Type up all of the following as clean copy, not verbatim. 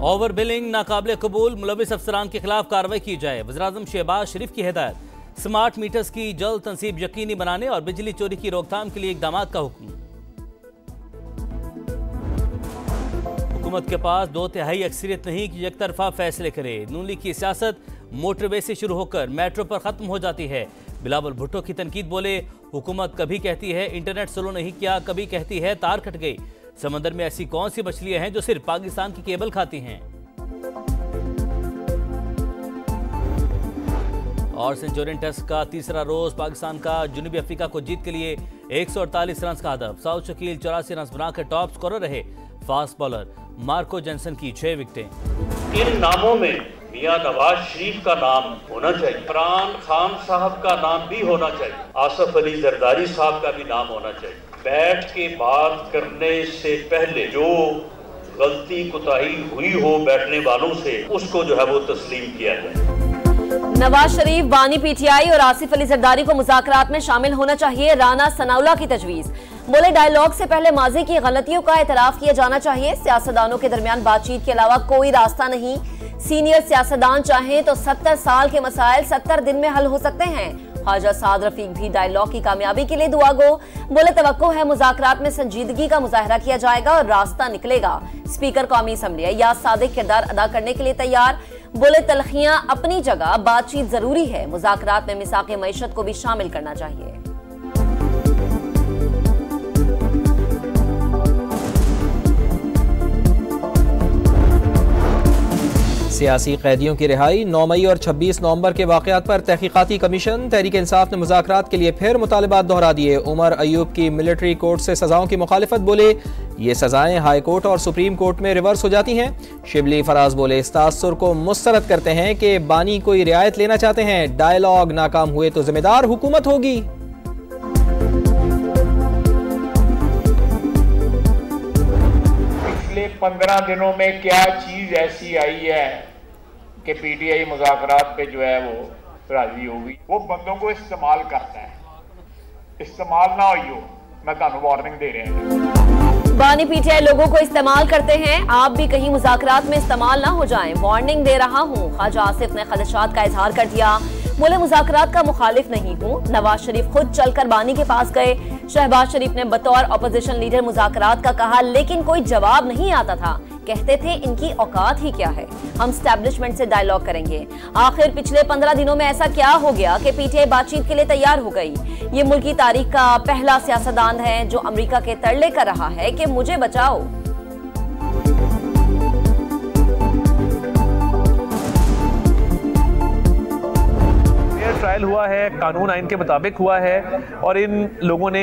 Over billing नाकाबिल कबूल, मुलविस अफसरान के खिलाफ कार्रवाई की जाए। वज़ीर-ए-आज़म शहबाज शरीफ की हिदायत। स्मार्ट मीटर्स की जल्द तनसीब यकीनी बनाने और बिजली चोरी की रोकथाम के लिए इकदाम का हुक्म। हुकूमत के पास 2/3 अक्सरियत नहीं कि एक तरफा फैसले करे। नून लीग की सियासत मोटरवे से शुरू होकर मेट्रो पर खत्म हो जाती है। बिलावल भुट्टो की तनकीद, बोले हुकूमत कभी कहती है इंटरनेट स्लो नहीं किया, कभी कहती है तार कट गई। समंदर में ऐसी कौन सी मछलियां हैं जो सिर्फ पाकिस्तान की केबल खाती हैं। और सेंचुरियन टेस्ट का तीसरा रोज पाकिस्तान का जनूबी अफ्रीका को जीत के लिए 148 रन का हदफ। साउथ शकील 84 रन बनाकर टॉप स्कोरर रहे। फास्ट बॉलर मार्को जेंसन की 6 विकेटें। इन नामों में मियां नवाज शरीफ का नाम होना चाहिए, इमरान खान साहब का नाम भी होना चाहिए, आसिफ अली जरदारी साहब का भी नाम होना चाहिए। बैठ के बात करने से पहले जो गलती कोताही हुई हो बैठने वालों से, उसको जो है वो तस्लीम किया जाए। नवाज शरीफ, बानी पीटीआई और आसिफ अली जरदारी को मुज़ाकरात में शामिल होना चाहिए। राना सनाउल्लाह की तजवीज़, बोले डायलॉग से पहले माजी की गलतियों का एतराफ किया जाना चाहिए। सियासतदानों के दरमियान बातचीत के अलावा कोई रास्ता नहीं। सीनियर सियासतदान चाहें तो 70 साल के मसाइल 70 दिन में हल हो सकते हैं। ख्वाजा साद रफीक भी डायलॉग की कामयाबी के लिए दुआ गो, बोले तवक्को है मुज़ाकरात में संजीदगी का मुजाहरा किया जाएगा और रास्ता निकलेगा। स्पीकर कौमी असम्बली अय्याज सादिक किरदार अदा करने के लिए तैयार, बोले तलखियां अपनी जगह, बातचीत जरूरी है, मुज़ाकरात में मिसाक़े मईशत को भी शामिल करना चाहिए। सियासी कैदियों की रिहाई, 9 मई और 26 नवंबर के वाक़यात पर तहकीकाती कमीशन। तहरीक इंसाफ ने मुज़ाकरात के लिए फिर मुतालबात दोहरा दिए। उमर अयूब की मिलिट्री कोर्ट से सजाओं की मुखालिफत, बोले ये सजाएं हाई कोर्ट और सुप्रीम कोर्ट में रिवर्स हो जाती हैं। शिबली फराज बोले इस तासुर को मुस्तरद करते हैं कि बानी कोई रियायत लेना चाहते हैं। डायलॉग नाकाम हुए तो जिम्मेदार हुकूमत होगी। पिछले 15 दिनों में क्या चीज ऐसी आई है कि पीटीआई मुज़ाकरात पे जो है वो राजी होगी? वो बंदों को इस्तेमाल करता है, इस्तेमाल ना हो, मैं ਤੁਹਾਨੂੰ वार्निंग दे रहे हैं। बानी पीटीआई लोगों को इस्तेमाल करते हैं, आप भी कहीं मुज़ाकरात में इस्तेमाल ना हो जाएं, वार्निंग दे रहा हूं। ख्वाजा आसिफ ने खदशात का इजहार कर दिया, बोले मुज़ाकरात का मुखालिफ नहीं हूं। नवाज शरीफ खुद चलकर बानी के पास गए। शहबाज शरीफ ने बतौर अपोजिशन लीडर मुज़ाकरात का कहा, लेकिन कोई जवाब नहीं आता था। कहते थे इनकी औकात ही क्या है, हम स्टैब्लिशमेंट से डायलॉग करेंगे। आखिर पिछले 15 दिनों में ऐसा क्या हो गया कि पीटीआई बातचीत के लिए तैयार हो गई? ये मुल्क की तारीख का पहला सियासतदान है जो अमेरिका के तरले कर रहा है कि मुझे बचाओ। ट्रायल हुआ है, कानून आइन के मुताबिक हुआ है, और इन लोगों ने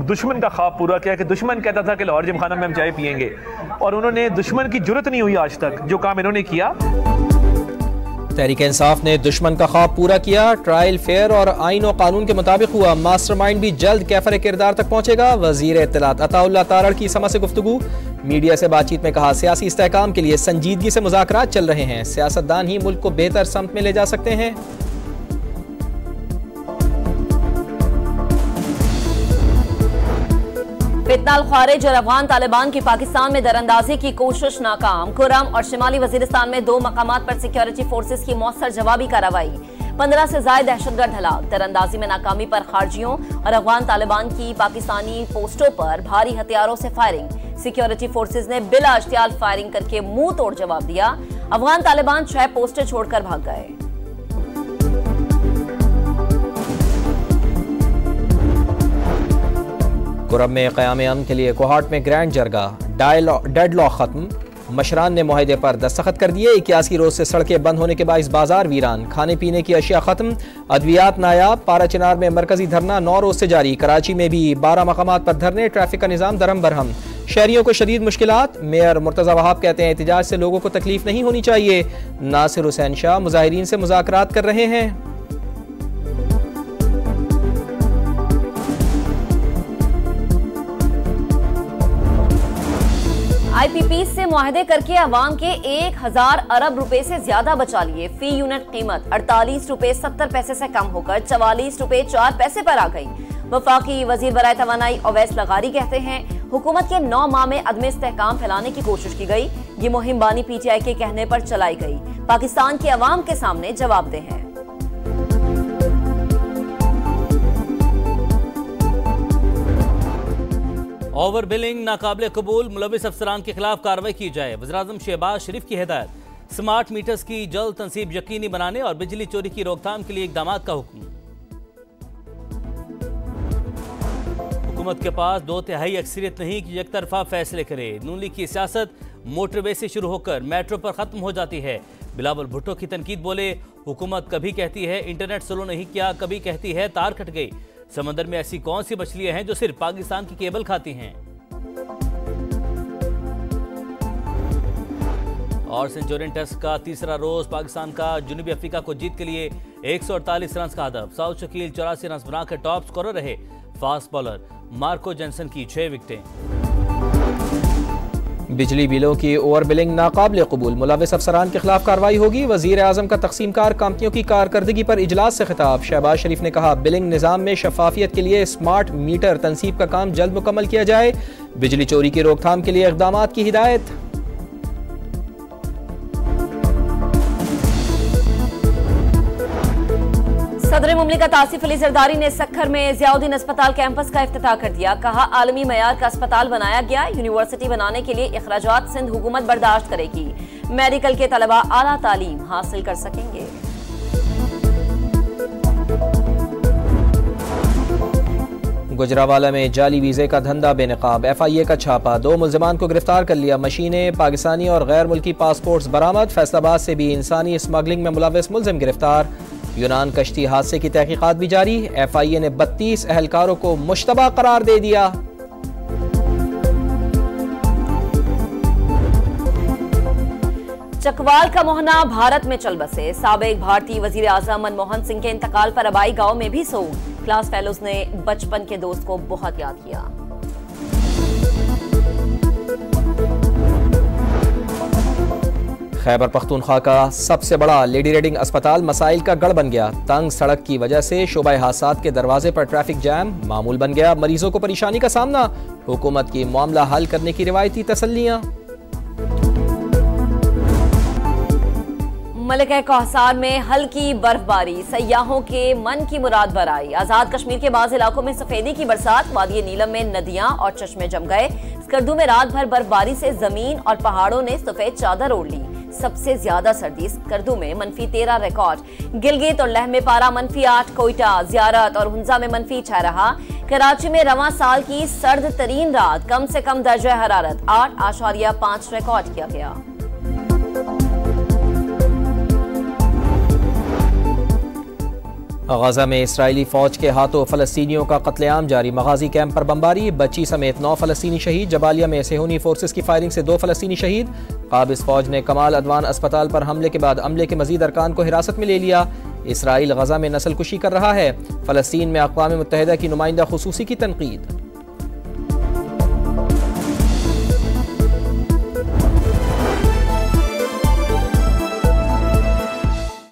दुश्मन का ख्वाब पूरा किया कि दुश्मन कहता था कि लाहौर जिमखाना में हम चाय पियेंगे, और उन्होंने दुश्मन की जुर्रत नहीं हुई आज तक जो काम इन्होंने किया। तहरीक इंसाफ ने दुश्मन का ख्वाब पूरा किया। ट्रायल फेयर और आइन और कानून के मुताबिक हुआ। मास्टरमाइंड भी जल्द कैफर किरदार तक पहुंचेगा। वजीर इत्तलात अताउल्लाह तारड़ की समा से गुफ्तगू। मीडिया से बातचीत में कहा सियासी इस्तेहकाम के लिए संजीदगी से मुज़ाकरात चल रहे हैं। सियासतदान ही मुल्क को बेहतर समत में ले जा सकते हैं। फितनाल ख्वारिज और अफगान तालिबान की पाकिस्तान में दरअंदाजी की कोशिश नाकाम। कुरम और शिमाली वजीरिस्तान में 2 मकामात पर सिक्योरिटी फोर्सेस की मौसर जवाबी कार्रवाई। 15 से ज्यादा दहशतगर्द हलाक। दरअंदाजी में नाकामी पर खारजियों और अफगान तालिबान की पाकिस्तानी पोस्टों पर भारी हथियारों से फायरिंग। सिक्योरिटी फोर्सेस ने बिला इश्तियाल फायरिंग करके मुंह तोड़ जवाब दिया। अफगान तालिबान 6 पोस्टें छोड़कर भाग गए। कुरब में क़याम अमन के लिए कोहाट में ग्रैंड जरगा। डेडलॉक खत्म। मशरान ने मुआहदे पर दस्तखत कर दिए। 81 रोज से सड़कें बंद होने के बायस बाजार वीरान। खाने पीने की अशिया खत्म। अद्वियात नायाब। पारा चिनार में मरकजी धरना 9 रोज से जारी। कराची में भी 12 मकामात पर धरने। ट्रैफिक का निज़ाम दरम बरहम। शहरियों को शदीद मुश्किलात। मेयर मुर्तज़ा वहाब कहते हैं एहतिजाज से लोगों को तकलीफ नहीं होनी चाहिए। नासिर हुसैन शाह मुजाहिरीन से मुज़ाकरात कर रहे हैं। IPP से मुआहदे करके अवाम के 1000 अरब रुपए से ज्यादा बचा लिए। फी यूनिट कीमत 48 रुपए 70 पैसे से कम होकर 44 रुपए 4 पैसे पर आ गई। वफाकी वजीर बराए तवानाई अवैस लगारी कहते हैं हुकूमत के 9 माह में अदम इस्तेहकाम फैलाने की कोशिश की गई। ये मुहिम बानी पीटीआई के कहने पर चलाई गई, पाकिस्तान की अवाम के सामने जवाबदेह है। ओवर बिलिंग नाकाबिले कबूल, मुलविस अफसरान के खिलाफ कार्रवाई की जाए। वज़ीर-ए-आज़म शहबाज शरीफ की हिदायत। स्मार्ट मीटर्स की जल्द तनसीब यकीनी बनाने और बिजली चोरी की रोकथाम के लिए इकदाम का हुक्म। हुकूमत के पास 2/3 अक्सरियत नहीं कि एक तरफा फैसले करे। नून लीग की सियासत मोटरवे से शुरू होकर मेट्रो पर खत्म हो जाती है। बिलावल भुट्टो की तनकीद बोले, हुकूमत कभी कहती है इंटरनेट स्लो नहीं किया, कभी कहती है तार कट गई। समंदर में ऐसी कौन सी मछलियां हैं जो सिर्फ पाकिस्तान की केबल खाती हैं। और सेंचुरियन टेस्ट का तीसरा रोज पाकिस्तान का जनूबी अफ्रीका को जीत के लिए 148 रन का हदफ। साउथ शकील 84 रन बनाकर टॉप स्कोरर रहे। फास्ट बॉलर मार्को जेंसन की 6 विकेटें। बिजली बिलों की ओवर बिलिंग नाकाबिले कबूल, मुलविस अफसरान के खिलाफ कार्रवाई होगी। वज़ीर-ए-आज़म का तकसीमकार कंपनियों की कारकर्दगी पर इजलास से खिताब। शहबाज शरीफ ने कहा, बिलिंग निज़ाम में शफाफियत के लिए स्मार्ट मीटर तनसीब का काम जल्द मुकम्मल किया जाए। बिजली चोरी की रोकथाम के लिए इक़दाम की हिदायत। सदर मुमलिकत आसिफ अली जरदारी ने सक्खर में ज़ियाउद्दीन अस्पताल कैंपस का इफ्तिताह कर दिया। कहा, आलमी मयार का अस्पताल बनाया गया। यूनिवर्सिटी बनाने के लिए इखराजात सिंध हुकूमत बर्दाश्त करेगी। मेडिकल के तलबा आला तालीम हासिल कर सकेंगे। गुजरावाला में जाली वीज़े का धंधा बेनकाब, FIA का छापा। 2 मुल्ज़िमान को गिरफ्तार कर लिया। मशीनें, पाकिस्तानी और गैर मुल्की पासपोर्ट्स बरामद। फैसलाबाद से भी इंसानी स्मगलिंग में मुलविस मुल्ज़िम गिरफ्तार। यूनान कश्ती हादसे की तहकीकात भी जारी। FIA ने 32 अहलकारों को मुश्तबा करार दे दिया। चकवाल का मोहना भारत में चल बसे। साबिक भारतीय वजीर आजम मनमोहन सिंह के इंतकाल पर अबाई गांव में भी सोग। क्लास फेलोज ने बचपन के दोस्त को बहुत याद किया। खैबर पख्तूनख्वा का सबसे बड़ा लेडी रेडिंग अस्पताल मसाइल का गढ़ बन गया। तंग सड़क की वजह से शोबा हादसात के दरवाजे पर ट्रैफिक जैम मामूल बन गया। मरीजों को परेशानी का सामना। हुकूमत की मामला हल करने की रिवायती तसल्लियां। मलिका कौसार में हल्की बर्फबारी, सयाहों के मन की मुराद बराई। आजाद कश्मीर के बाज़ इलाकों में सफेदी की बरसात। वादी नीलम में नदियां और चश्मे जम गए। स्कर्दू में रात भर बर्फबारी से जमीन और पहाड़ों ने सफेद चादर ओढ़ ली। सबसे ज्यादा सर्दी स्कर्दू में -13 रिकॉर्ड। गिलगित और लेह में पारा -8, कोयटा, ज़ियारत और हुंजा में -6 रहा। कराची में रवां साल की सर्द तरीन रात, कम से कम दर्जा हरारत 8.5 रिकॉर्ड किया गया। गजा में इसराइली फौज के हाथों फलस्तीनियों का कत्लेआम जारी। मगाजी कैंप पर बमबारी, बच्ची समेत 9 फलस्तीनी शहीद। जबालिया में सेहूनी फोर्सेस की फायरिंग से 2 फलस्तीनी शहीद। काबिज फौज ने कमाल अदवान अस्पताल पर हमले के बाद अमले के मजीद अरकान को हिरासत में ले लिया। इसराइल गजा में नस्ल कुशी कर रहा है। फलस्तीन में अक़वाम मुत्तहिदा की नुमाइंदा खुसूसी की तनकीद।